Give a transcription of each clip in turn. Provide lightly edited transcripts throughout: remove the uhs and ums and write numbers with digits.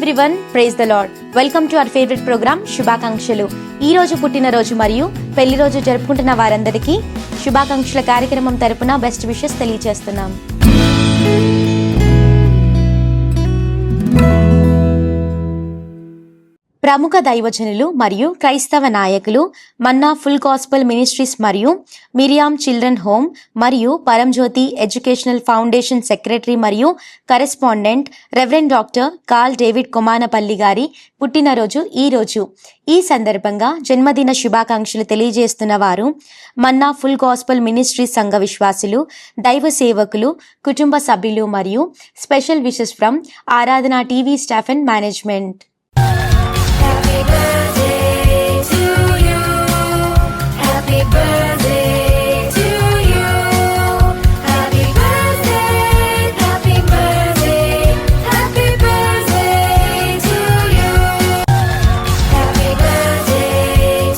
Everyone, praise the Lord. Welcome to our favourite programme శుభాకాంక్షలు. ఈ రోజు పుట్టినరోజు మరియు పెళ్లి రోజు జరుపుకుంటున్న వారందరికీ శుభాకాంక్షల కార్యక్రమం తరపున బెస్ట్ విషెస్ తెలియజేస్తున్నాం. ప్రముఖ దైవజనులు మరియు క్రైస్తవ నాయకులు, మన్నా ఫుల్ గాస్పెల్ మినిస్ట్రీస్ మరియు మిరియామ్ చిల్డ్రన్ హోమ్ మరియు పరంజ్యోతి ఎడ్యుకేషనల్ ఫౌండేషన్ సెక్రటరీ మరియు correspondent reverend doctor Karl David Komanapalli గారి పుట్టినరోజు ఈ రోజు. ఈ సందర్భంగా జన్మదిన శుభాకాంక్షలు తెలియజేస్తున్న వారు మన్నా ఫుల్ గాస్పెల్ మినిస్ట్రీస్ సంఘ విశ్వాసులు, దైవ సేవకులు, కుటుంబ సభ్యులు మరియు స్పెషల్ విషెస్ ఫ్రమ్ ఆరాధన TV staff and management. Happy birthday to you. Happy birthday to you. Happy birthday, happy birthday, happy birthday to you. Happy birthday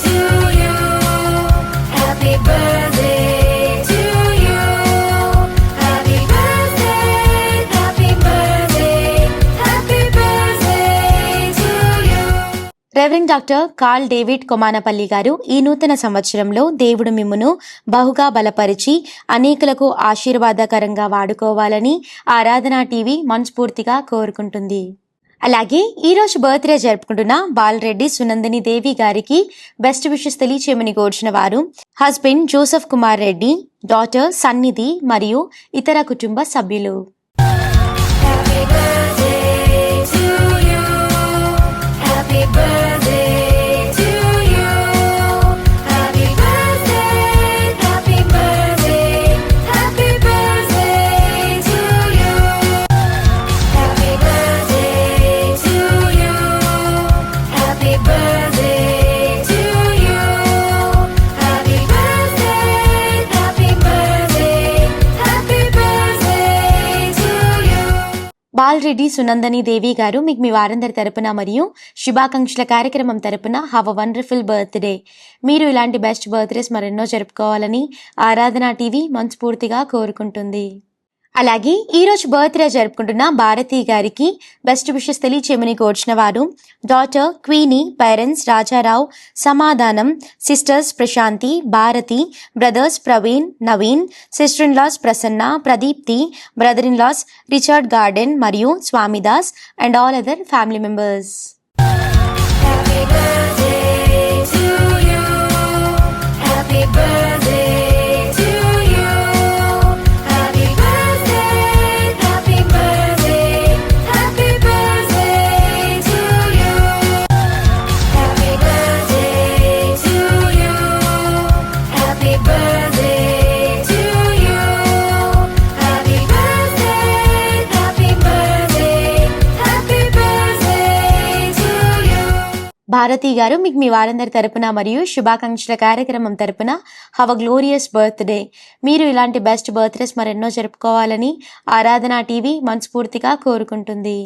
to you. Happy birthday to you. Happy birthday, happy birthday, happy birthday to you. Reverend doctor Karl David Komanapalli garu, ఈ నూతన సంవత్సరంలో దేవుడు మిమ్మును బహుగా బలపరిచి అనేకులకు ఆశీర్వాదకరంగా వాడుకోవాలని ఆరాధన టీవీ మనస్ఫూర్తిగా కోరుకుంటుంది. అలాగే ఈరోజు బర్త్డే జరుపుకుంటున్న బాలరెడ్డి సునందిని దేవి గారికి బెస్ట్ విషెస్ తెలియచేయమని కోర్చిన వారు husband Joseph Kumar Reddy, daughter సన్నిధి మరియు ఇతర కుటుంబ సభ్యులు. Happy birthday to you. Happy birthday to you. Happy birthday, happy birthday, happy birthday to you. Happy birthday to you. Happy birthday to you. Happy birthday, happy birthday, happy birthday to you. Bala Reddy సునందని దేవి గారు, మీకు మీ వారందరి తరపున మరియు శుభాకాంక్షల కార్యక్రమం తరపున have a wonderful birthday. మీరు ఇలాంటి best birthdays మరెన్నో జరుపుకోవాలని ఆరాధన టీవీ మనస్ఫూర్తిగా కోరుకుంటుంది. అలాగే ఈరోజు బర్త్డే జరుపుకుంటున్న భారతి గారికి బెస్ట్ విషెస్ తెలియచేయమని కోర్చిన వారు daughter క్వీనీ, parents Rajarao, Samadhanam, sisters Prashanthi, Bharathi, brothers Praveen, Naveen, sister in laws Prasanna, Pradeepthi, brother in laws Richard Garden మరియు Swamidas and all other family members. Happy birthday to you. Happy birthday to you. Happy birthday, happy birthday, happy birthday to you. Happy birthday to you. Happy birthday to you. Happy birthday, happy birthday, happy birthday to you. Bharathi garu, మీకు మీ వారందరి తరపున మరియు శుభాకాంక్షల కార్యక్రమం తరపున have a glorious birthday. మీరు ఇలాంటి best birthdays మరెన్నో జరుపుకోవాలని ఆరాధన టీవీ మనస్ఫూర్తిగా కోరుకుంటుంది.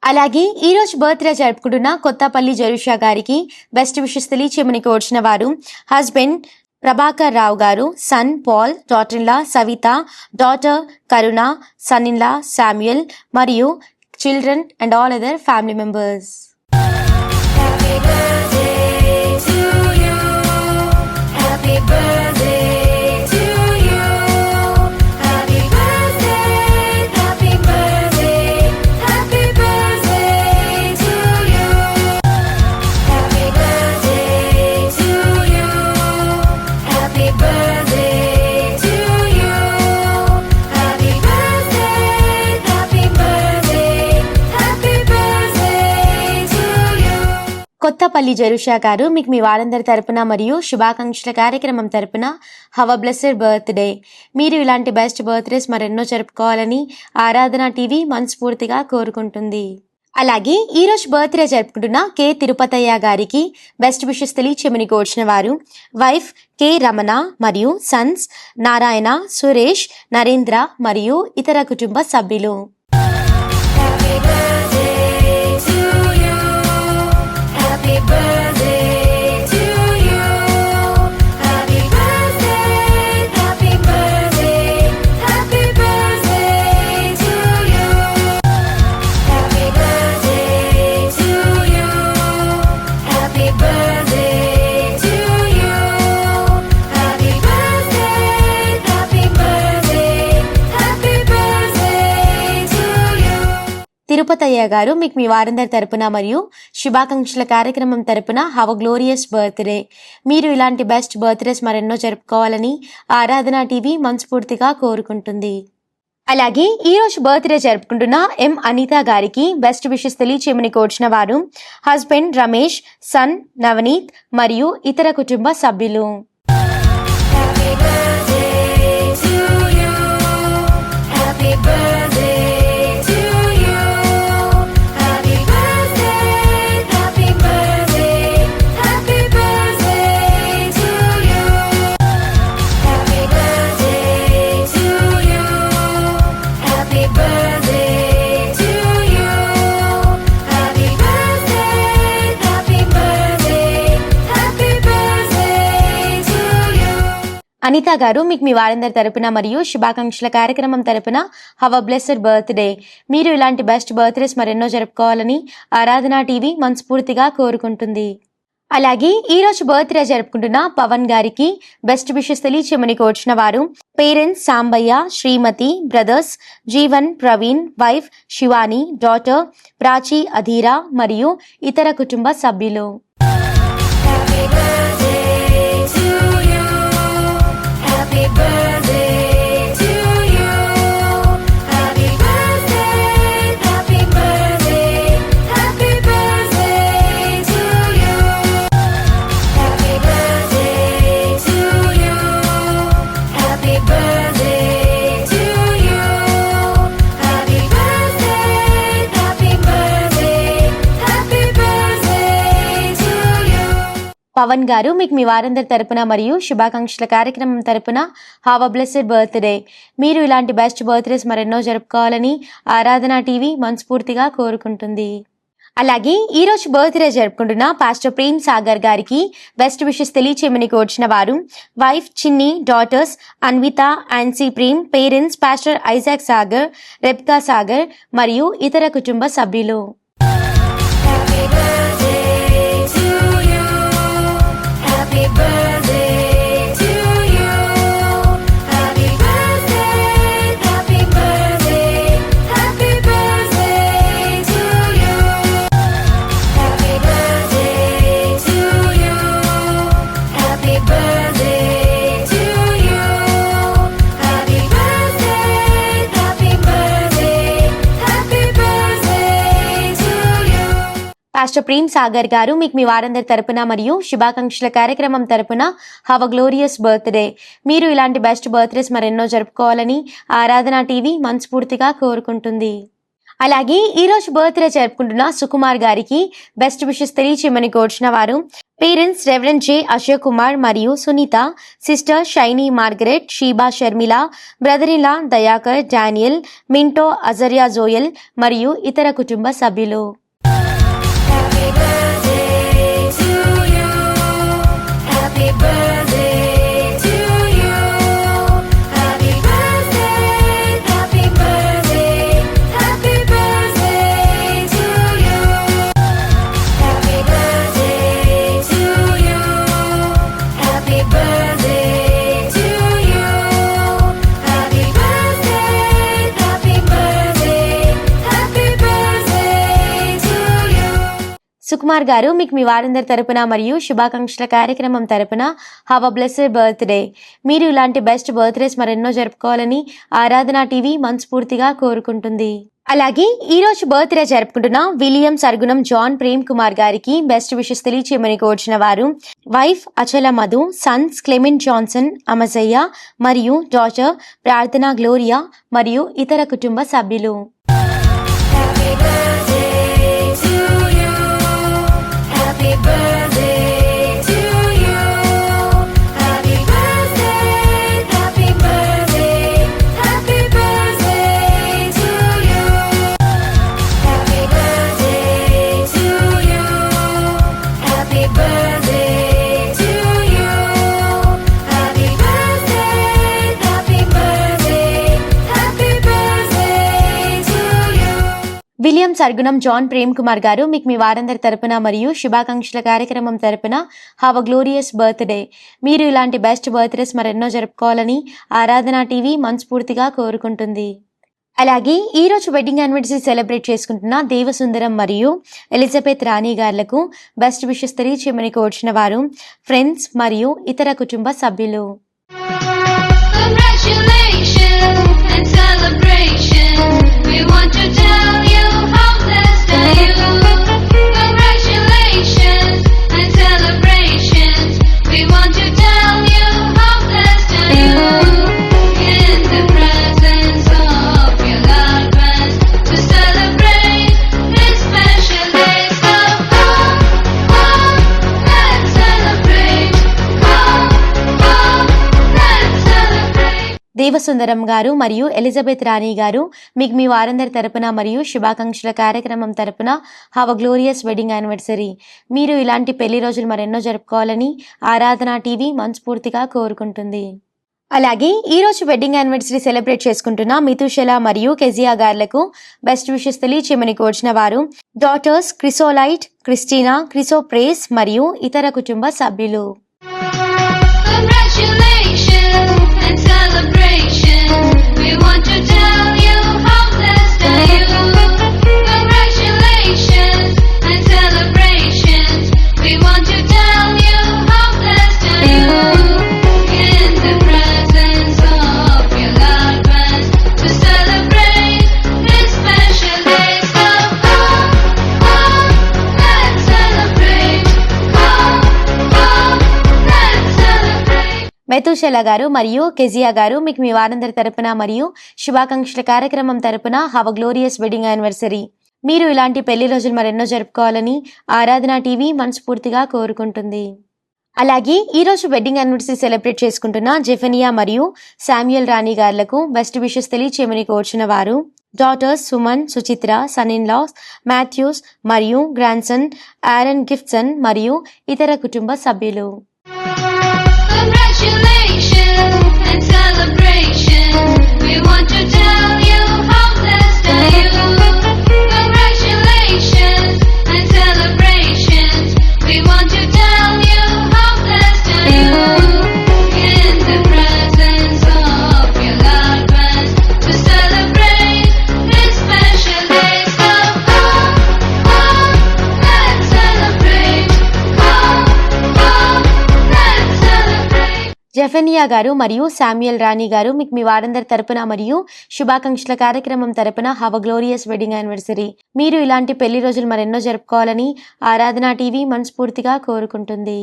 అలాగే ఈరోజు బర్త్డే జరుపుకుంటున్న కొత్తపల్లి జరుషా గారికి బెస్ట్ విషెస్ తెలియచేయమని కోర్చిన వారు husband Prabhakar Rao garu, son Paul, daughter in law Savitha, daughter Karuna, son in law Samuel మరియు children and all other family members. Happy birthday to you. Happy birthday to you. Happy birthday, happy birthday, happy birthday to you. Happy birthday to you. Happy birthday to you. Happy birthday, happy birthday, happy birthday to you. Kothapalli Jerusha garu, మీకు మీ వారందరి తరపున మరియు శుభాకాంక్షల కార్యక్రమం తరపున have a blessed birthday. మీరు ఇలాంటి best birthdays మరెన్నో జరుపుకోవాలని ఆరాధన టీవీ మనస్ఫూర్తిగా కోరుకుంటుంది. అలాగే ఈరోజు బర్త్డే జరుపుకుంటున్న కె తిరుపతయ్య గారికి బెస్ట్ విషెస్ తెలియచేయమని కోర్చిన వారు వైఫ్ కె రమణ మరియు సన్స్ నారాయణ, సురేష్, నరేంద్ర మరియు ఇతర కుటుంబ సభ్యులు. Happy birthday to you. Happy birthday to you. Happy birthday, happy birthday, happy birthday to you. Happy birthday Tirupathaiah గారు మీకు మీ వారందరి తరపున మరియు శుభాకాంక్షల కార్యక్రమం తరపున హ్యావ్ అ గ్లోరియస్ బర్త్డే. మీరు ఇలాంటి బెస్ట్ బర్త్డేస్ మరెన్నో జరుపుకోవాలని ఆరాధన టీవీ మనస్ఫూర్తిగా కోరుకుంటుంది. అలాగే ఈరోజు బర్త్డే జరుపుకుంటున్న ఎం అనిత గారికి బెస్ట్ విషెస్ తెలియచేయమని కోర్చిన వారు హస్బెండ్ రమేష్, సన్ నవనీత్ మరియు ఇతర కుటుంబ సభ్యులు. Happy birthday to you. Happy birthday to you. Happy birthday, happy birthday, happy birthday to you. Happy birthday to you. Happy birthday to you. Happy birthday, happy birthday, happy birthday to you. Anitha గారు మీకు మీ వారందరి తరపున మరియు శుభాకాంక్షల కార్యక్రమం తరపున have a blessed birthday. మీరు ఇలాంటి best birthdays మరెన్నో జరుపుకోవాలని ఆరాధన టీవీ మనస్ఫూర్తిగా కోరుకుంటుంది. అలాగే ఈరోజు బర్త్డే జరుపుకుంటున్న పవన్ గారికి బెస్ట్ విషెస్ తెలియచేయమని కోర్చిన వారు parents Sambaiah, Srimathi, brothers Jeevan, Praveen, wife Shivani, daughter Prachi, Adhira మరియు ఇతర కుటుంబ సభ్యులు. Happy birthday to you. Happy birthday to you. Happy birthday, happy birthday, happy birthday to you. Happy birthday to you. Happy birthday to you. Happy birthday, happy birthday, happy birthday to you. Pawan గారు మీకు మీ వారందరి తరపున మరియు శుభాకాంక్షల కార్యక్రమం తరపున have a blessed birthday. మీరు ఇలాంటి best birthdays మరెన్నో జరుపుకోవాలని ఆరాధన టీవీ మనస్ఫూర్తిగా కోరుకుంటుంది. అలాగే ఈరోజు బర్త్డే జరుపుకుంటున్న పాస్టర్ ప్రేమ్ సాగర్ గారికి బెస్ట్ విషెస్ తెలియచేయమని కోర్చిన వారు wife Chinni, daughters Anvitha, Ancy Prem, parents pastor Isaac Sagar, Rebecca Sagar మరియు ఇతర కుటుంబ సభ్యులు. Happy birthday to you. Happy birthday to you. Happy birthday, happy birthday, happy birthday to you. Happy birthday to you. Happy birthday to you. Happy birthday, happy birthday, happy birthday to you. Pastor Prem Sagar garu మీకు మీ వారందరి తరపున మరియు శుభాకాంక్షల కార్యక్రమం తరపున have a glorious birthday. మీరు ఇలాంటి best birthdays మరెన్నో జరుపుకోవాలని ఆరాధన టీవీ మనస్ఫూర్తిగా కోరుకుంటుంది. అలాగే ఈరోజు బర్త్డే జరుపుకుంటున్న సుకుమార్ గారికి బెస్ట్ విషెస్ తెలియచేయమని కోర్చిన వారు parents reverend J Ashok Kumar మరియు Sunitha, sister Shiny Margaret, Sheeba Sharmila, brother in law Dayakar, Daniel, Minto, Azariah Joel మరియు ఇతర కుటుంబ సభ్యులు. Happy birthday to you. Happy birthday to you. Happy birthday, happy birthday, happy birthday to you. Happy birthday to you. Happy birthday to you. Happy birthday, happy birthday, happy birthday to you. Sukumar గారు మీకు మీ వారందరి తరపున మరియు శుభాకాంక్షల కార్యక్రమం తరపున have a blessed birthday. మీరు ఇలాంటి best birthdays మరెన్నో జరుపుకోవాలని ఆరాధన టీవీ మనస్ఫూర్తిగా కోరుకుంటుంది. అలాగే ఈరోజు బర్త్డే జరుపుకుంటున్న విలియం సర్గుణం జాన్ ప్రేమ్ కుమార్ గారికి బెస్ట్ విషెస్ తెలియచేయమని కోర్చిన వారు wife Achala Madhu, sons Clement Johnson, Amajayya మరియు డాటర్ ప్రార్థన గ్లోరియా మరియు ఇతర కుటుంబ సభ్యులు. Happy birthday to you. Happy birthday to you. Happy birthday, happy birthday, happy birthday to you. Happy birthday to you. Happy birthday to you. Happy birthday, happy birthday, happy birthday to you. William Sargunam John Prem Kumar garu మీకు మీ వారందరి తరపున మరియు శుభాకాంక్షల కార్యక్రమం తరపున have a glorious birthday. మీరు ఇలాంటి best birthdays మరెన్నో జరుపుకోవాలని ఆరాధన టీవీ మనస్ఫూర్తిగా కోరుకుంటుంది. అలాగే ఈ రోజు వెడ్డింగ్ యానివర్సరీ సెలబ్రేట్ చేసుకుంటున్న దేవసుందరం మరియు ఎలిజబెత్ రాణి గారులకు బెస్ట్ విషెస్ తెలియచేయమని కోరుచున్న వారు ఫ్రెండ్స్ మరియు ఇతర కుటుంబ సభ్యులు. Congratulations and celebration. We want to tell you how blessed are you. Congratulations and celebrations. We want to tell you how blessed are you. In the presence of your loved ones to celebrate this special day. So come, let's celebrate. Come, let's celebrate. దేవసుందరం గారు మరియు Elizabeth రాణి గారు మీకు మీ వారందరి తరపున మరియు శుభాకాంక్షల కార్యక్రమం తరపున have a glorious wedding anniversary. మీరు ఇలాంటి పెళ్లి రోజులు మరెన్నో జరుపుకోవాలని ఆరాధన టీవీ మనస్ఫూర్తిగా కోరుకుంటుంది. అలాగే ఈ రోజు వెడ్డింగ్ యానివర్సరీ సెలబ్రేట్ చేసుకుంటున్న మితుషల మరియు కెజియా గార్లకు బెస్ట్ విషెస్ తెలియచేయమని కోరుచిన వారు డాటర్స్ క్రిసోలైట్, క్రిస్టీనా, క్రిసోప్రేస్ మరియు ఇతర కుటుంబ సభ్యులు. Congratulations and celebration. We want to tell you how blessed are you. Congratulations and celebrations. We want to tell you how blessed are you. In the presence of your loved ones to celebrate this special day. So come, let's celebrate. Come, let's celebrate. మెతుషల గారు మరియు Kezia గారు మీకు మీ వారందరి తరపున మరియు శుభాకాంక్షల కార్యక్రమం తరపున have a glorious wedding anniversary. మీరు ఇలాంటి పెళ్లి రోజులు మరెన్నో జరుపుకోవాలని ఆరాధన టీవీ మనస్ఫూర్తిగా కోరుకుంటుంది. అలాగే ఈ రోజు వెడ్డింగ్ యానివర్సరీ సెలబ్రేట్ చేసుకుంటున్న జెఫెనియా మరియు శామ్యుయల్ రాణి గారులకు బెస్ట్ విషెస్ తెలియచేయమని కోరుచున్న వారు daughters Suman, Suchitra, son in laws, Mathews మరియు గ్రాండ్ సన్ ఆరన్ గిఫ్ట్సన్ మరియు ఇతర కుటుంబ సభ్యులు. Congratulations and celebration. We want to tell you how blessed are you. Congratulations and celebrations. We want to tell you how blessed are you. In the presence of your loved ones to celebrate this special day. So come, let's celebrate. Come, let's celebrate. Zephaniah గారు మరియు Samuel రాణి గారు మీకు మీ వారందరి తరపున మరియు శుభాకాంక్షల కార్యక్రమం తరపున have a glorious wedding anniversary. మీరు ఇలాంటి పెళ్లి రోజులు మరెన్నో జరుపుకోవాలని ఆరాధన టీవీ మనస్ఫూర్తిగా కోరుకుంటుంది.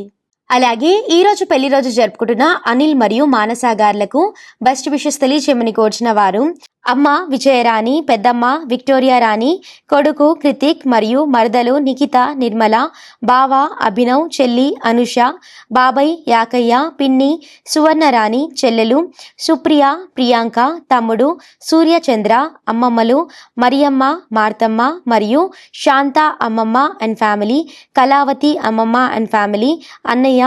అలాగే ఈ రోజు పెళ్లి రోజు జరుపుకుంటున్న అనిల్ మరియు మానస గార్లకు బెస్ట్ విషెస్ తెలియచేయమని కోరుచిన వారు అమ్మ విజయరాణి, పెద్దమ్మ విక్టోరియా రాణి, కొడుకు కృతిక్ మరియు మరదలు నిఖిత, నిర్మల, బావ అభినవ్, చెల్లి అనుష, బాబాయ్ యాకయ్య, పిన్ని సువర్ణరాణి, చెల్లెలు సుప్రియ, ప్రియాంక, తమ్ముడు సూర్యచంద్ర, అమ్మమ్మలు మరియమ్మ, మార్తమ్మ మరియు శాంత అమ్మమ్మ అండ్ ఫ్యామిలీ, కళావతి అమ్మమ్మ అండ్ ఫ్యామిలీ, అన్నయ్య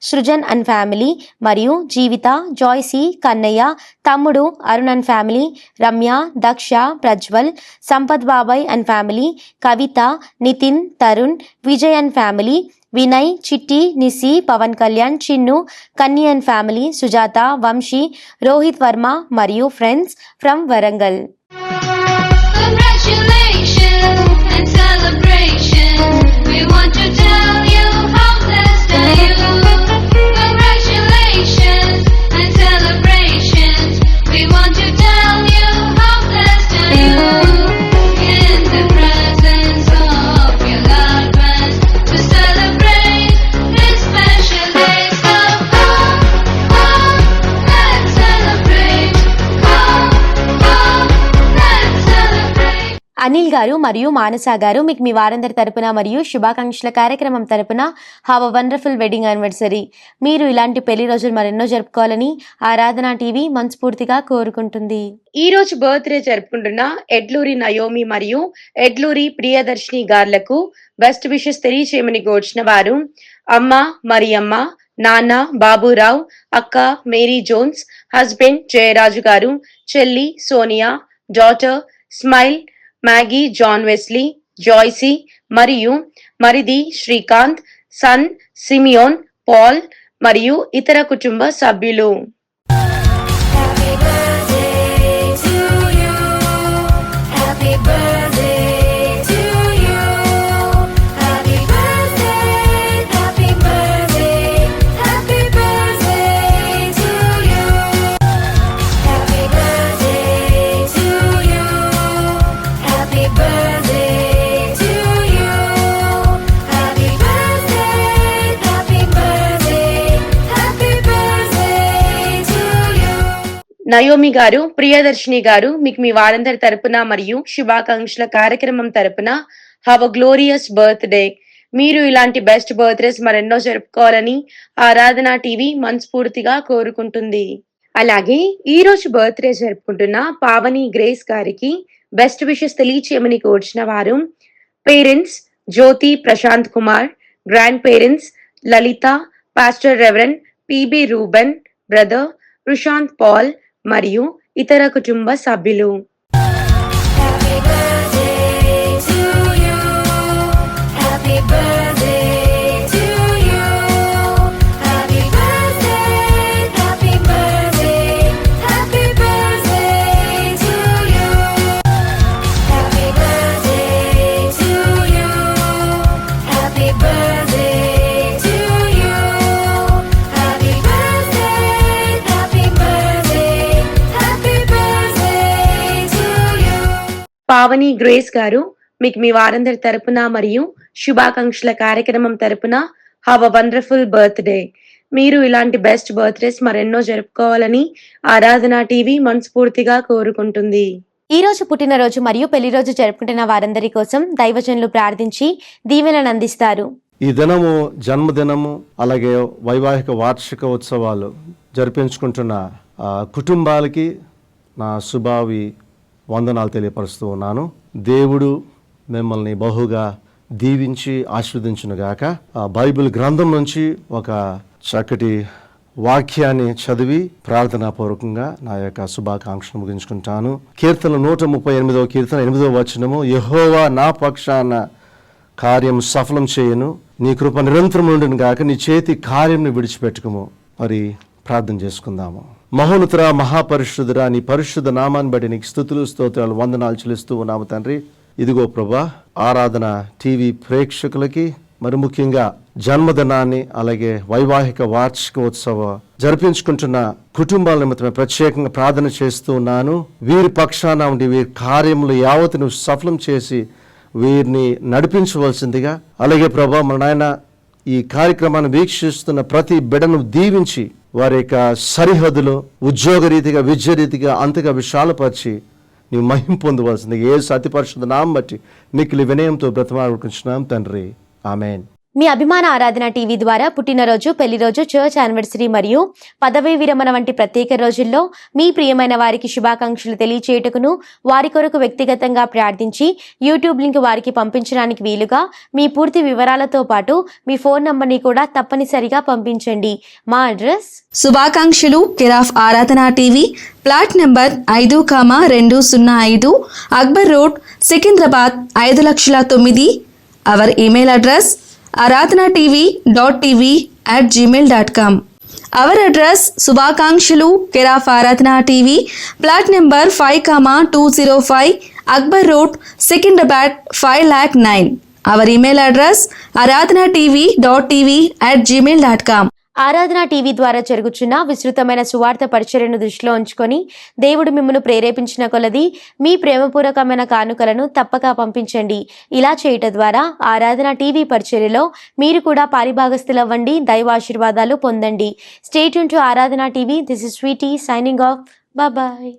సృజన్ అండ్ ఫ్యామిలీ మరియు జీవిత, జాయ్సీ, కన్నయ్య, తమ్ముడు అరుణ్ అండ్ ఫ్యామిలీ, రమ్య, దక్ష, ప్రజ్వల్, సంపత్ బాబాయ్ and family, Kavitha, Nithin, Tarun, Vijay and family, Vinay, Chitti, Nisi, Pawan Kalyan, Chinnu, Kanni and family, Sujatha, Vamsi, Rohit Varma మరియు friends from Warangal. Congratulations and celebration. We want to tell you how blessed are you. Congratulations and celebrations. We want to tell you how blessed are you. In the presence of your loved ones to celebrate this special day. So come, let's celebrate. Come, let's celebrate. Anil గారు మరియు మానస గారు మీకు మీ వారందరి తరపున మరియు శుభాకాంక్షల కార్యక్రమం తరపున have a wonderful wedding anniversary. మీరు ఇలాంటి పెళ్లి రోజులు మరెన్నో జరుపుకోవాలని ఆరాధన టీవీ మనస్ఫూర్తిగా కోరుకుంటుంది. ఈ రోజు బర్త్డే జరుపుకుంటున్న ఎడ్లూరి నయోమి మరియు ఎడ్లూరి ప్రియదర్శిని గార్లకు బెస్ట్ విషెస్ తెలియచేయమని కోరుచిన వారు అమ్మ మరియమ్మ, నాన్న బాబురావు, అక్క Mary Jones, husband Jayaraju garu, చెల్లి Sonia, daughter Smile, Maggie John Wesley, Joicy మరియు మరిది శ్రీకాంత్, సన్ సిమియోన్, పాల్ మరియు ఇతర కుటుంబ సభ్యులు. Happy birthday to you. Naomi గారు, ప్రియదర్శిని గారు, మీకు మీ వారందరి తరపున మరియు శుభాకాంక్షల కార్యక్రమం తరపున హ్యావ్ అ గ్లోరియస్ బర్త్డే. మీరు ఇలాంటి బెస్ట్ బర్త్డేస్ మరెన్నో జరుపుకోవాలని ఆరాధన టీవీ మనస్ఫూర్తిగా కోరుకుంటుంది. అలాగే ఈ రోజు బర్త్డే జరుపుకుంటున్న పావని గ్రేస్ గారికి బెస్ట్ విషెస్ తెలియచేయమని కోర్చిన వారు parents Jyothi Prashanth Kumar, grandparents Lalitha, pastor reverend PB Reuben, brother Prashanth Paul మరియు ఇతర కుటుంబ సభ్యులు. Happy birthday to you. Happy birthday to you. Happy birthday, happy birthday, happy birthday to you. Happy birthday to you. Happy birthday to you. Happy birthday, happy birthday, happy birthday to you. Pavani grace గారు, మీకు మీ వారందరి తరపున మరియు శుభాకాంక్షల కార్యక్రమం తరపున have a wonderful birthday. మీరు ఇలాంటి best birthdays మరెన్నో జరుపుకోవాలని ఆరాధన టీవీ మనస్ఫూర్తిగా కోరుకుంటుంది. ఈ రోజు పుట్టినరోజు మరియు పెళ్లి రోజు జరుపుకుంటున్న వారందరి కోసం దైవజనులు ప్రార్థించి దీవెనలను అందిస్తారు. ఈ దినము జన్మదినము అలాగే వైవాహిక వార్షిక ఉత్సవాలు జరిపించుకుంటున్న కుటుంబాలకి నా శుభావి వందనాలు తెలియపరుస్తూ ఉన్నాను. దేవుడు మిమ్మల్ని బహుగా దీవించి ఆశీర్వదించునుగాక. బైబిల్ గ్రంథం నుంచి ఒక చక్కటి వాక్యాన్ని చదివి ప్రార్థనాపూర్వకంగా నా యొక్క శుభాకాంక్షను ముగించుకుంటాను. కీర్తన 138వ కీర్తన 8వ వచనము, యెహోవా నా పక్షాన కార్యం సఫలం చేయను, నీ కృప నిరంతరం ఉండును గాక, నీ చేతి కార్యంను విడిచిపెట్టుకుము. మరి ప్రార్థన చేసుకుందాము. మహోన్నతురా, మహాపరిశుద్ధురా, నీ పరిశుద్ధ నామాన్ని బట్టి నీకు స్తుతులు స్తోత్రాలు వందనాలు చెల్లిస్తూ ఉన్నాము తండ్రి. ఇదిగో ప్రభా, ఆరాధన టీవీ ప్రేక్షకులకి మరి ముఖ్యంగా జన్మదినాన్ని అలాగే వైవాహిక వార్షిక ఉత్సవ జరిపించుకుంటున్న కుటుంబాల నిమిత్తమే ప్రత్యేకంగా ప్రార్థన చేస్తూ ఉన్నాను. వీరి పక్షాన ఉండి వీరి కార్యములు యావత్ నువ్వు సఫలం చేసి వీరిని నడిపించవలసిందిగా, అలాగే ప్రభా మన నాయన ఈ కార్యక్రమాన్ని వీక్షిస్తున్న ప్రతి బిడ్డను దీవించి వారి యొక్క సరిహద్దులు ఉద్యోగ రీతిగా విద్య రీతిగా అంతగా విశాలపరిచి నీవు మహిమ పొందవలసింది యేసు అతి పరిశుద్ధ నామం బట్టి మిక్కిలి వినయంతో బ్రతమాడుకుంటున్నాం తండ్రి, ఆమేన్. మీ అభిమాన ఆరాధన టీవీ ద్వారా పుట్టినరోజు, పెళ్లి రోజు, చర్చ్ యానివర్సరీ మరియు పదవీ విరమణ వంటి ప్రత్యేక రోజుల్లో మీ ప్రియమైన వారికి శుభాకాంక్షలు తెలియచేయుటకును వారి కొరకు వ్యక్తిగతంగా ప్రార్థించి యూట్యూబ్ లింక్ వారికి పంపించడానికి వీలుగా మీ పూర్తి వివరాలతో పాటు మీ ఫోన్ నంబర్ని కూడా తప్పనిసరిగా పంపించండి. మా అడ్రస్ శుభాకాంక్షలు కెరాఫ్ ఆరాధన TV, plot number 5,205, Akbar road, Secunderabad 5,09,000. Hour email address aradhanatv.tv@gmail.com. Our address శుభాకాంక్షలు కెరాఫ్ ఆరాధన TV, plot number 5,205, Akbar road, Secunderabad 5,09,000. Hour email address aradhanatv.tv@gmail.com. ఆరాధన టీవీ ద్వారా జరుగుచున్న విస్తృతమైన సువార్త పరిచర్యను దృష్టిలో ఉంచుకొని దేవుడు మిమ్మల్ని ప్రేరేపించిన కొలది మీ ప్రేమపూర్వకమైన కానుకలను తప్పక పంపించండి. ఇలా చేయటం ద్వారా ఆరాధన టీవీ పరిచర్యలో మీరు కూడా పారిభాగస్తులవ్వండి, దైవ ఆశీర్వాదాలు పొందండి. Stay tune to Aradhana TV. This is Sweety signing off. Bye.